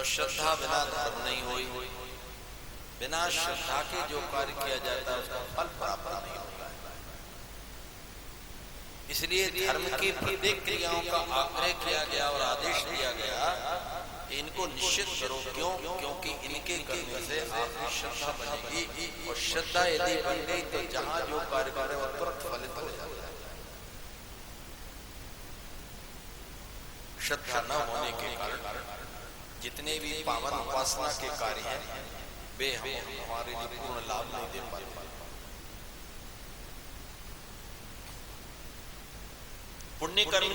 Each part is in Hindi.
तो श्रद्धा बिना धर्म नहीं हुई। बिना श्रद्धा के जो कार्य किया जाता है उसका फल प्राप्त नहीं होता है। इसलिए धर्म की प्रत्येक क्रियाओं का आग्रह किया गया और आदेश दिया गया कि इनको निश्चित करो। क्यों? क्योंकि इनके करने से आपकी श्रद्धा बनेगी, और श्रद्धा यदि बन गई तो जहां जो कार्य करे वो तुरंत फलित हो जाता है। श्रद्धा न होने के कारण जितने भी पावन उपासना के कार्य हैं वे हमारे लिए पूर्ण लाभ नहीं दे पाते। पुण्य कर्म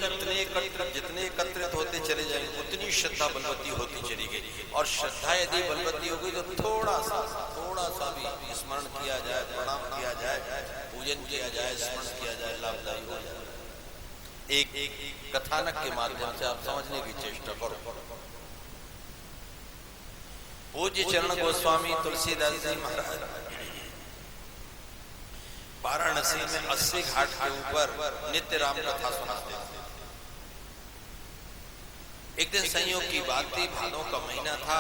जितने एकत्रित होते चले जाएंगे उतनी श्रद्धा बलवती होती चली गई। और श्रद्धा यदि बलवती होगी तो थोड़ा सा भी स्मरण किया जाए, प्रणाम किया जाए, पूजन किया जाए, स्मरण किया जाए, लाभदायी हो जाए। एक कथानक के माध्यम से आप समझने की चेष्टा करो। पूज्य चरण गोस्वामी तुलसीदास जी महाराज वाराणसी में 80 घाट के ऊपर नित्य राम कथा सुनाते थे। एक दिन संयोग की बात थी, भादों का महीना था।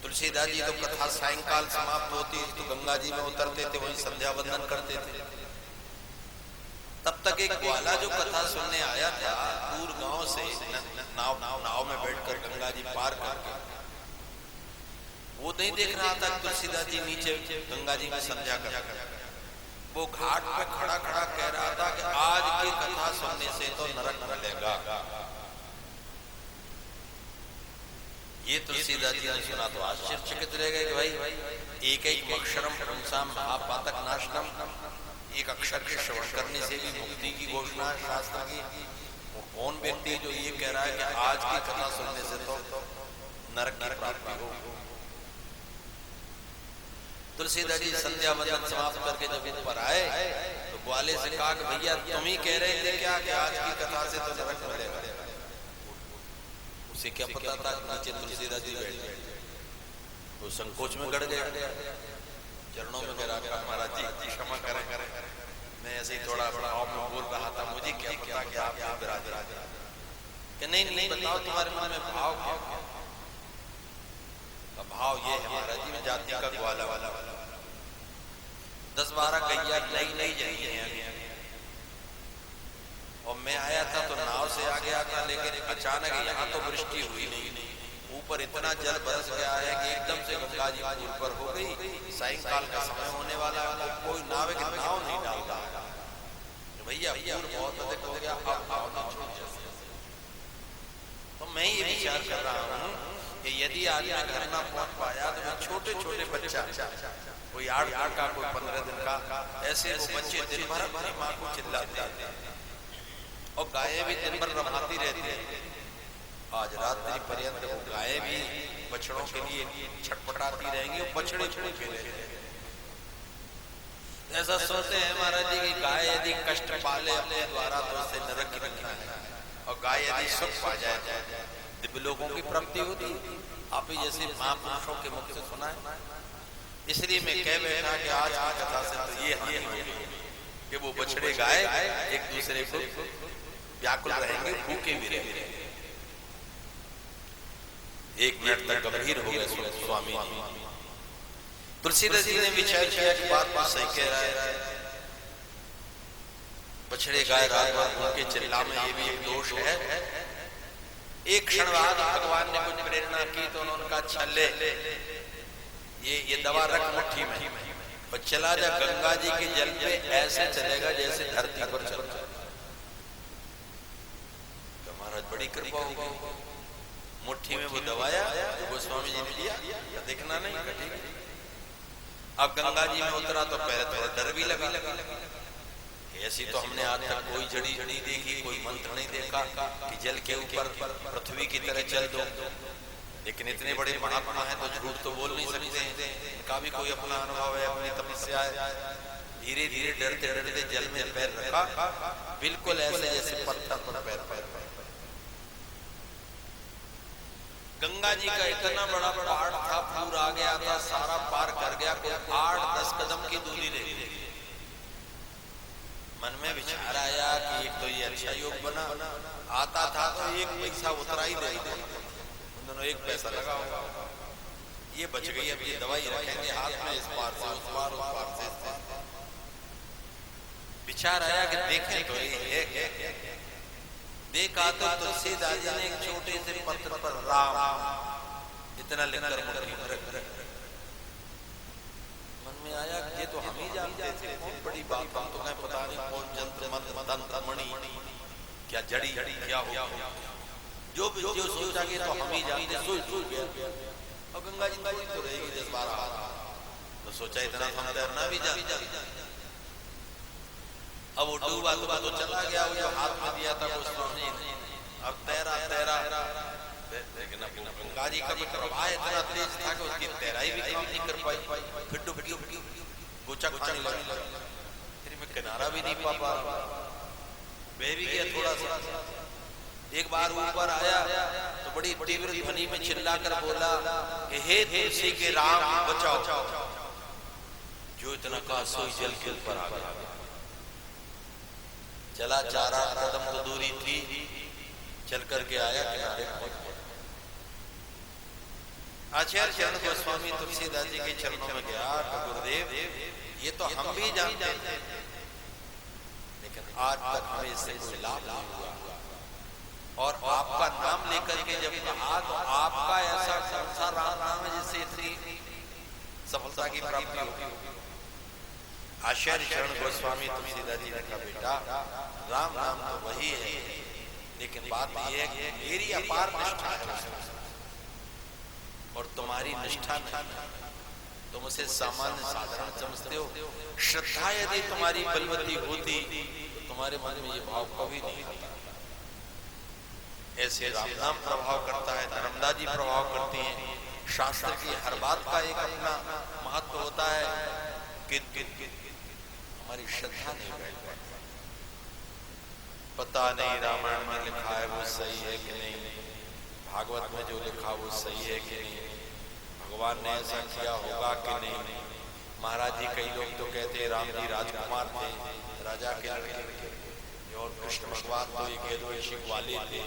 तुलसीदास जी तो कथा सायंकाल समाप्त होती तो गंगा जी में उतरते थे, वहीं संध्या वंदन करते थे। तब तक एक ग्वाला जो कथा सुनने आया था दूर गांव से, नाव में बैठकर गंगा जी पार करके, वो नहीं देख रहा था तुलसीदास जी नीचे गंगा जी में संध्या कर, वो घाट पे खड़ा कह रहा था कि आज की कथा सुनने से तो नरक मिलेगा। ये तुलसीदास जी ने सुना तो आश्चर्यचकित रह गए कि भाई एक अक्षरम पुंसाम महापातक नाशनम, एक अक्षर के श्रवण करने से भी मुक्ति की घोषणा है शास्त्र की। कौन व्यक्ति जो ये कह रहा है कि आज की कथा सुनने से तो नरक की प्राप्ति हो। तुलसीदास जी संध्या वंदन समाप्त करके जब ऊपर आए तो ग्वाले से कहा कि भैया तुम ही कह रहे थे क्या कि आज की कथा से तो नरक मिलेगा। उसे क्या पता था नीचे तुलसीदास जी बैठ गए, वो संकोच में गड़ गया, चरणों में गिरा कर महाराज जी क्षमा करें, मैं ऐसे ही थोड़ा भाव में बोल रहा था, मुझे क्या पता कि आप यहाँ विराज कि नहीं बताओ तुम्हारे मन में भाव क्या? भाव ये है महाराज जी, में जाति का ग्वाला वाला 10-12 गैया नई जही है, और मैं आया था तो नाव से आ गया था, लेकिन अचानक यहाँ तो वृष्टि हुई नहीं, ऊपर इतना जल बरस गया है कि एकदम से गंगा जी ऊपर हो गई। सायंकाल का समय होने वाला, कोई नाविक नाव नहीं डालता भैया, बहुत अधिक हो गया, अब नाव ना छोड़ जाए। तो मैं ये विचार कर रहा हूँ कि यदि आज मैं घर ना पहुंच पाया तो मैं छोटे बच्चा, कोई 8 दिन का, कोई 15 दिन का, ऐसे वो बच्चे दिन भर अपनी माँ को चिल्लाते हैं, और गायें भी दिन भर रमाती रहती है। आज रात्रि पर्यंत वो गायें भी बछड़ों के लिए छटपटाती रहेंगी, और बछड़े भूखे रहेंगे। ऐसा सोचते हैं महाराज जी की गाय यदि कष्ट पाले अपने द्वारा तो उससे नरक की रखना है, और गाय यदि सुख पा जाए दिव्य लोगों की प्राप्ति होती। आप ही जैसे महापुरुषों के मुख से सुना है। इसलिए मैं कह बैठा कि आज की कथा से तो ये हानि होगी कि वो बछड़े गाय एक दूसरे को व्याकुल रहेंगे, भूखे भी रहेंगे। 1 मिनट तक गंभीर हो गए स्वामी जी। तुलसीदास जी ने विचार किया कि बात सही कह रहा है, बछड़े गाय रात रात भूखे चिल्ला में ये भी एक दोष है। एक क्षण बाद भगवान ने कुछ प्रेरणा की तो उन्होंने कहा छल्ले ये दवा रख मुट्ठी में और चला जा गंगा जी के जल पे, ऐसे चलेगा जैसे धरती पर चलता। तो महाराज बड़ी कृपा होगी, मुट्ठी में वो दबाया तो गोस्वामी जी ने लिया, देखना नहीं ठीक है। अब गंगा जी में उतरा तो पहले थोड़ा डर भी लगा, ऐसी तो हमने आज तक कोई जड़ी नहीं देखी, कोई मंत्र नहीं देखा कि जल के ऊपर पृथ्वी की तरह चल दो। लेकिन इतने बड़े महात्मा हैं तो झूठ तो बोल नहीं सकते, इनका भी कोई अपना अनुभव है, अपनी तपस्या है। धीरे धीरे डरते डरते जल में पैर रखा, बिल्कुल ऐसे जैसे पत्थर पर पैर। गंगा जी का इतना बड़ा पहाड़ था, पूरा आ गया था, सारा पार कर गया, कोई 8-10 कदम की दूरी रह गई। मन में विचार आया कि एक तो ये अच्छा योग बना, आता था तो 1 पैसा उतरा ही देगा, 1 पैसा लगा होगा, ये बच गई। अब ये दवाई रखेंगे हाथ में, इस पार से उस पार, उस पार से इस पार। विचार आया कि देखें तो ये है। देखा तो तुलसीदास जी ने एक छोटे से पत्र पर राम इतना लिखकर मुट्ठी में रख। मन में आया ये तो हम ही जानते थे, बहुत बड़ी बात, हम तो कहीं पता नहीं कौन जंत्र मंत्र तंत्र मणि क्या जड़ी क्या हो, जो सोचा कि तो हम ही जानते, सोच गया। और गंगा जी तो रहेगी 10-12 तो सोचा इतना हम तैरना भी जानते। अब वो डूबा तो चला गया, वो जो हाथ में दिया था वो स्वामी ने। अब तैरा लेकिन अब गंगा जी का भी प्रवाह इतना तेज था कि उसकी तैराई भी काम नहीं कर पाई। फिर डुबकी गोचा खाने लगी, फिर मैं किनारा भी नहीं पा बह भी गया थोड़ा सा। एक बार ऊपर आया तो बड़ी तीव्र ध्वनि में चिल्लाकर बोला कि हे तुलसी के राम बचाओ। जो इतना कहा सोई जल के ऊपर आ गया। चला 4 कदम तो दूरी थी, चल करके आया किनारे पहुंच गया। आचार्य चरण गोस्वामी तुलसीदास जी के चरणों में गया तो गुरुदेव ये तो हम भी जानते हैं, लेकिन आज तक हमें इससे कोई लाभ नहीं हुआ। और आपका नाम लेकर के जब कहा तो आपका ऐसा कौन सा नाम है जिससे इतनी सफलता की प्राप्ति होगी। आचार्य चरण गोस्वामी तुलसीदास जी ने कहा बेटा राम नाम तो वही है, लेकिन बात यह है कि मेरी अपार निष्ठा है और तुम्हारी निष्ठा नहीं। तुम उसे सामान्य साधारण समझते हो। श्रद्धा यदि तुम्हारी बलवती होती तो तुम्हारे मन में ये भाव कभी नहीं होता। ऐसे राम नाम प्रभाव करता है, नर्मदा जी प्रभाव करती हैं। शास्त्र की हर बात का एक अपना महत्व होता है, कि हमारी श्रद्धा नहीं बैठ पाती। पता नहीं रामायण में लिखा है वो सही है कि नहीं, भागवत में जो लिखा वो सही है कि नहीं, भगवान ने ऐसा किया होगा कि नहीं। महाराज जी कई लोग तो कहते हैं राम जी राजकुमार थे, राजा के लड़के, और कृष्ण भगवान तो एक ऐतिहासिक वाले थे।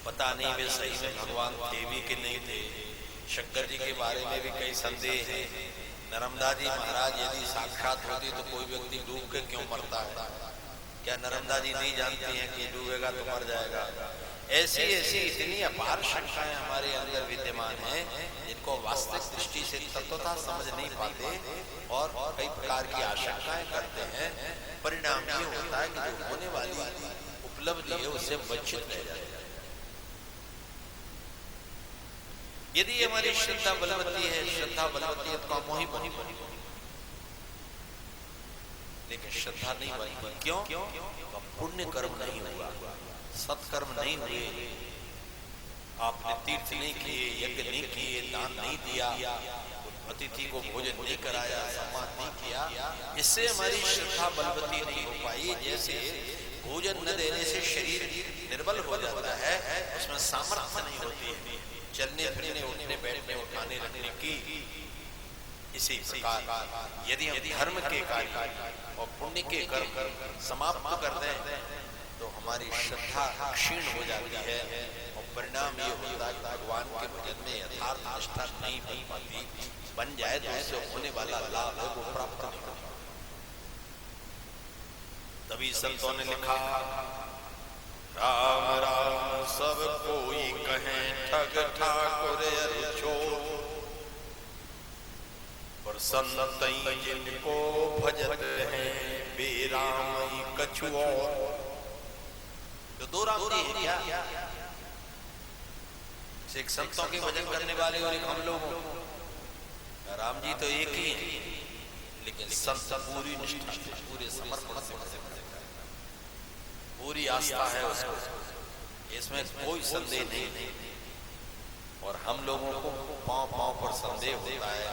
पता नहीं वे सही में भगवान थे भी कि नहीं थे। शंकर जी के बारे में भी कई संदेह है। नर्मदा जी महाराज यदि साक्षात होती तो कोई व्यक्ति डूब के क्यों मरता है? क्या नर्मदा जी नहीं जानती हैं कि डूबेगा तो मर जाएगा? ऐसी इतनी अपार शंकाएं हमारे अंदर विद्यमान हैं जिनको वास्तविक दृष्टि से तत्वतः समझ नहीं पाते और कई प्रकार की आशंकाएं करते हैं। परिणाम ये होता है कि जो होने वाली उपलब्धि है उससे वंचित रह जाते हैं। यदि हमारी श्रद्धा बलवती है, श्रद्धा बलवती है तो मोही बनी, लेकिन श्रद्धा नहीं बनी। क्यों? तो पुण्य कर्म नहीं हुआ, सत्कर्म नहीं हुए, आपने तीर्थ नहीं किए, यज्ञ नहीं किए, दान नहीं दिया, अतिथि को भोजन नहीं कराया, सम्मान नहीं किया, इससे हमारी श्रद्धा बलवती नहीं हो पाई। जैसे भोजन न देने से शरीर निर्बल हो जाता है, उसमें सामर्थ्य नहीं होती है चलने फिरने, उठने बैठने, उठाने रखने की। इसी प्रकार यदि हम धर्म के कार्य और पुण्य के कर्म समाप्त कर दें तो हमारी श्रद्धा क्षीण हो जाती है और परिणाम ये होता है कि भगवान के भजन में यथार्थ निष्ठा नहीं बन पाती। बन जाए तो उससे होने वाला लाभ है वो प्राप्त नहीं होता। तभी संतों ने लिखा राम राम सब कोई कहें ठग ठाकुर अरुचो, पर संत जिनको भजत हैं बेराम कछुओ। तो दो राम जी है क्या? एक संतों के भजन करने वाले और एक हम लोग। राम जी तो एक ही है, लेकिन संत पूरी निष्ठा से, पूरे समर्पण से भजन करता है, पूरी आस्था है उसको, इसमें कोई संदेह नहीं। और हम लोगों को पांव पर संदेह होता है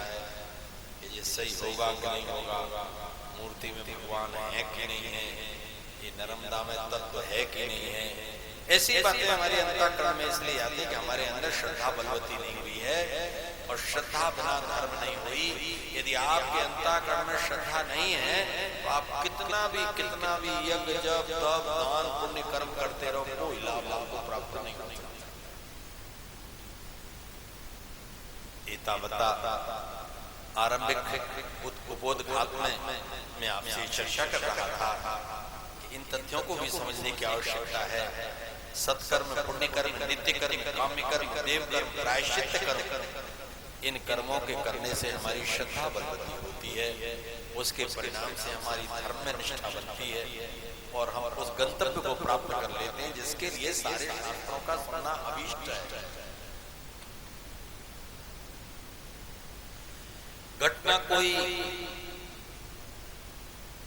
कि ये सही होगा कि नहीं होगा, मूर्ति में भगवान है कि नहीं है, ये नर्मदा में तत्व है कि नहीं है। ऐसी बातें हमारे अंतःकरण में इसलिए आती है कि हमारे अंदर श्रद्धा बलवती नहीं हुई है, और श्रद्धा बिना धर्म नहीं हुई। यदि आपके अंतःकरण में श्रद्धा नहीं है तो आप कितना भी यज्ञ जप तप दान पुण्य कर्म करते रहो, कोई लाभ आपको प्राप्त नहीं होता। एतावता आरंभिक उपोद्घात में मैं आपसे चर्चा कर रहा था कि इन तथ्यों को भी समझने की आवश्यकता है। सत्कर्म, पुण्य कर्म, नित्य कर्म, काम्य कर्म, देव कर्म, प्रायश्चित्त कर्म, इन कर्मों के करने से हमारी श्रद्धा बलवती होती है। उसके परिणाम से हमारी धर्म में निष्ठा बनती है और हम उस गंतव्य को प्राप्त कर लेते हैं जिसके लिए सारे शास्त्रों का सुनना अभीष्ट है। घटना कोई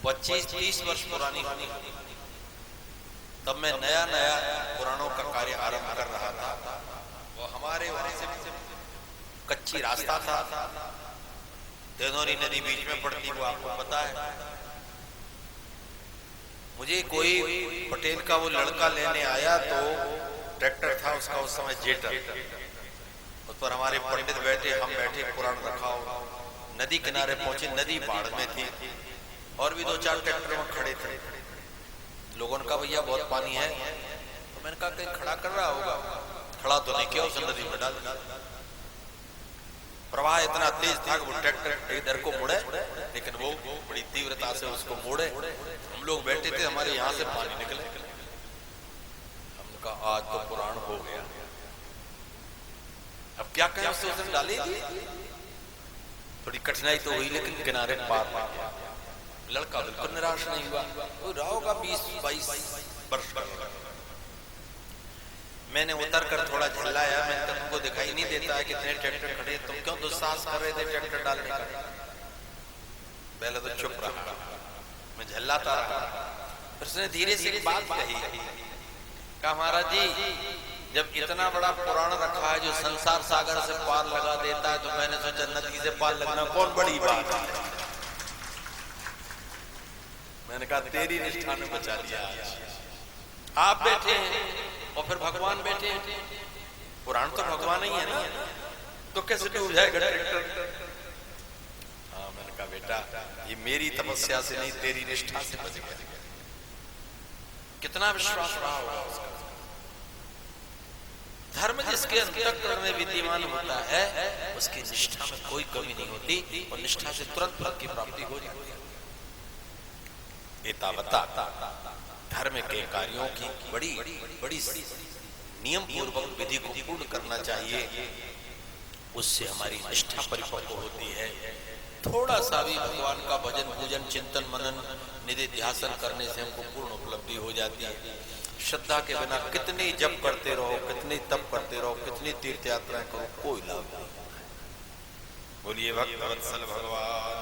25-30 वर्ष पुरानी होनी, तब मैं नया नया पुराणों का कार्य आरंभ कर रहा था। वो हमारे वहां से कच्ची रास्ता था, तेनोरी नदी बीच में पड़ती, वो आपको पता है। मुझे कोई पटेल का वो लड़का लेने आया तो ट्रैक्टर था उसका, उस समय जेटर, उस पर हमारे पंडित बैठे, हम बैठे, पुराण रखा हो। नदी किनारे पहुंचे, नदी बाढ़ में थी और भी 2-4 ट्रैक्टर में खड़े थे। लोगों ने कहा भैया बहुत पानी है, तो मैंने कहा कहीं खड़ा कर रहा होगा। खड़ा तो नहीं किया, उसे नदी में डाल दिया। प्रवाह इतना तेज था कि वो ट्रैक्टर इधर को मुड़े, लेकिन वो बड़ी तीव्रता से उसको मोड़े। हम लोग बैठे थे, हमारे यहाँ से पानी निकले। हमने कहा आज तो पुराण हो गया, अब क्या कहें, उसने डाली थी। थोड़ी कठिनाई तो हुई लेकिन किनारे पार पा गया। लड़का बिल्कुल निराश नहीं हुआ। वो रहा होगा 20-22 वर्ष का। मैंने उतर कर थोड़ा झल्लाया, मैंने कहा तुमको दिखाई नहीं देता है कितने ट्रैक्टर खड़े, तुम क्यों दुस्साहस कर रहे थे ट्रैक्टर डालने का? पहले तो चुप रहा, मैं झल्लाता रहा। फिर उसने धीरे से एक बात कही, कहा महाराज जी जब इतना बड़ा पुराण रखा है जो संसार सागर से पार लगा देता है, तो मैंने सोचा नदी से पार लगना कौन बड़ी बात है। मैंने कहा तेरी निष्ठा ने बचा लिया। आप बैठे हैं और फिर भगवान बैठे हैं, पुराण तो भगवान ही है ना, तो कैसे डूब जाएगा ट्रैक्टर? हाँ, मैंने कहा बेटा ये मेरी तपस्या से नहीं, तेरी निष्ठा से बच गया। कितना विश्वास रहा होगा उसका। धर्म जिसके अंतःकरण में विद्यमान होता है उसकी निष्ठा में कोई कमी नहीं होती और निष्ठा से तुरंत फल की प्राप्ति हो जाती है। एतावता धर्म के कार्यों की बड़ी बड़ी नियम पूर्वक विधि को पूर्ण करना चाहिए, उससे हमारी निष्ठा परिपक्व होती है। थोड़ा सा भी भगवान का भजन पूजन चिंतन मनन निधि ध्यासन करने से हमको पूर्ण उपलब्धि हो जाती है। श्रद्धा के बिना कितनी जप करते रहो, कितनी तप करते रहो, कितनी तीर्थ यात्राएं करो, कोई लाभ नहीं। बोलिए भक्त वत्सल भगवान।